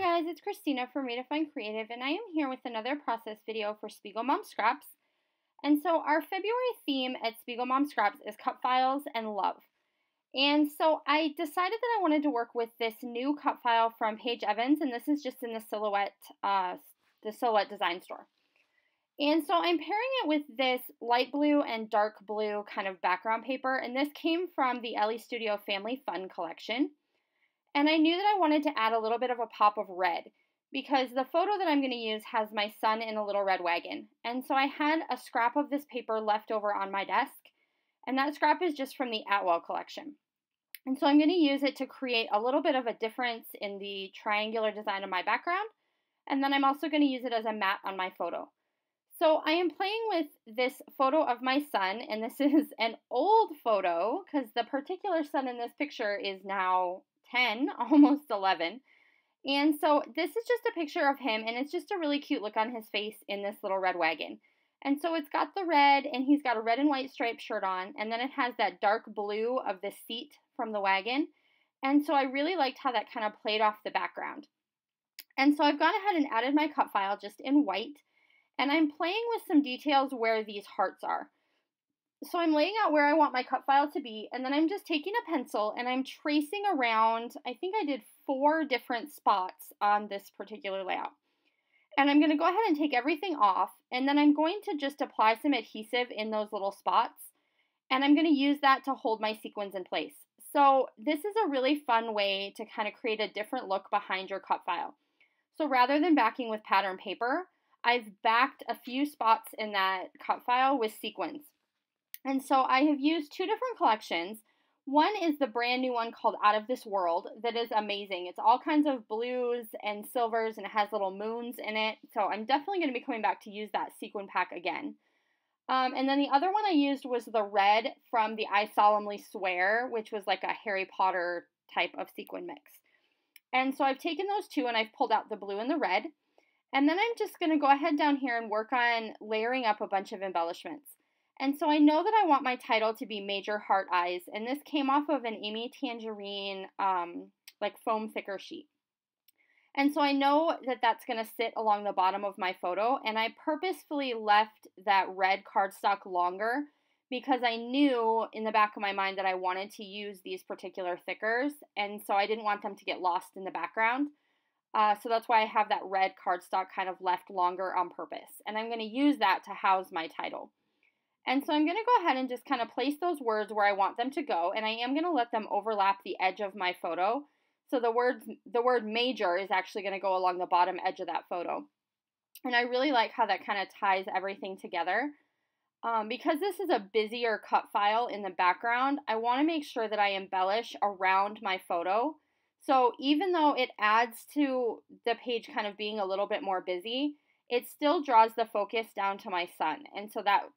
guys, it's Khristina from Redefine Creative, and I am here with another process video for SpiegelMom Scraps. And so our February theme at SpiegelMom Scraps is cut files and love. And so I decided that I wanted to work with this new cut file from Paige Evans, and this is just in the Silhouette design store. And so I'm pairing it with this light blue and dark blue kind of background paper, and this came from the Elle Studio Family Fun collection. And I knew that I wanted to add a little bit of a pop of red because the photo that I'm going to use has my son in a little red wagon. And so I had a scrap of this paper left over on my desk, and that scrap is just from the Elle collection. And so I'm going to use it to create a little bit of a difference in the triangular design of my background, and then I'm also going to use it as a mat on my photo. So I am playing with this photo of my son, and this is an old photo because the particular son in this picture is now 10, almost 11. And so this is just a picture of him, and it's just a really cute look on his face in this little red wagon. And so it's got the red, and he's got a red and white striped shirt on, and then it has that dark blue of the seat from the wagon. And so I really liked how that kind of played off the background. And so I've gone ahead and added my cut file just in white, and I'm playing with some details where these hearts are. So I'm laying out where I want my cut file to be, and then I'm just taking a pencil and I'm tracing around, I think I did 4 different spots on this particular layout. And I'm going to go ahead and take everything off, and then I'm going to just apply some adhesive in those little spots, and I'm going to use that to hold my sequins in place. So this is a really fun way to kind of create a different look behind your cut file. So rather than backing with pattern paper, I've backed a few spots in that cut file with sequins. And so I have used 2 different collections. One is the brand new one called Out of This World that is amazing. It's all kinds of blues and silvers, and it has little moons in it. So I'm definitely going to be coming back to use that sequin pack again. And then the other one I used was the red from the I Solemnly Swear, which was like a Harry Potter type of sequin mix. And so I've taken those 2 and I've pulled out the blue and the red. And then I'm just going to go ahead down here and work on layering up a bunch of embellishments. And so I know that I want my title to be Major Heart Eyes, and this came off of an Amy Tangerine like foam thicker sheet. And so I know that that's going to sit along the bottom of my photo, and I purposefully left that red cardstock longer because I knew in the back of my mind that I wanted to use these particular thickers, and so I didn't want them to get lost in the background. So that's why I have that red cardstock kind of left longer on purpose, and I'm going to use that to house my title. And so I'm going to go ahead and just kind of place those words where I want them to go, and I am going to let them overlap the edge of my photo. So the word major is actually going to go along the bottom edge of that photo. And I really like how that kind of ties everything together. Because this is a busier cut file in the background, I want to make sure that I embellish around my photo. So even though it adds to the page kind of being a little bit more busy, it still draws the focus down to my son. And so that's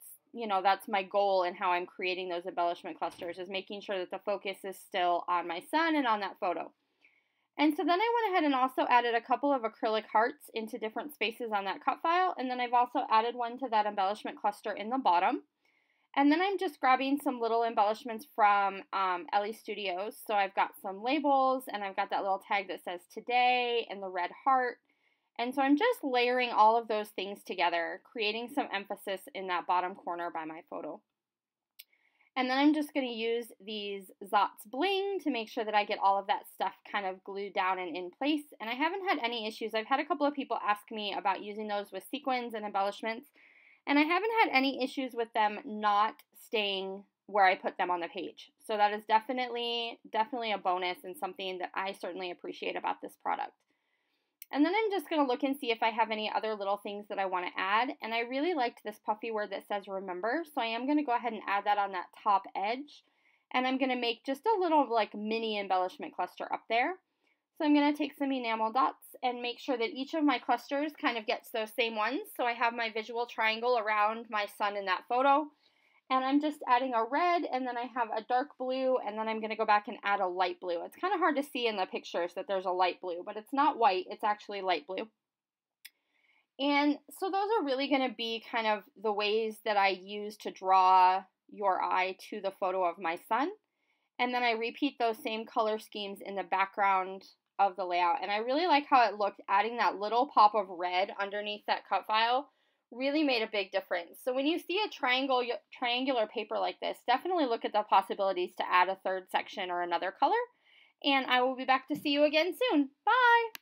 my goal in how I'm creating those embellishment clusters, is making sure that the focus is still on my son and on that photo. And so then I went ahead and also added a couple of acrylic hearts into different spaces on that cut file, and then I've also added one to that embellishment cluster in the bottom. And then I'm just grabbing some little embellishments from Elle Studios. So I've got some labels, and I've got that little tag that says today and the red heart. And so I'm just layering all of those things together, creating some emphasis in that bottom corner by my photo. And then I'm just going to use these Zotz Bling to make sure that I get all of that stuff kind of glued down and in place. And I haven't had any issues. I've had a couple of people ask me about using those with sequins and embellishments, and I haven't had any issues with them not staying where I put them on the page. So that is definitely a bonus and something that I certainly appreciate about this product. And then I'm just going to look and see if I have any other little things that I want to add. And I really liked this puffy word that says remember. So I am going to go ahead and add that on that top edge. And I'm going to make just a little like mini embellishment cluster up there. So I'm going to take some enamel dots and make sure that each of my clusters kind of gets those same ones. So I have my visual triangle around my son in that photo. And I'm just adding a red, and then I have a dark blue, and then I'm going to go back and add a light blue. It's kind of hard to see in the pictures that there's a light blue, but it's not white, it's actually light blue. And so those are really going to be kind of the ways that I use to draw your eye to the photo of my son. And then I repeat those same color schemes in the background of the layout, and I really like how it looked. Adding that little pop of red underneath that cut file really made a big difference. So when you see a triangular paper like this, definitely look at the possibilities to add a third section or another color. And I will be back to see you again soon. Bye!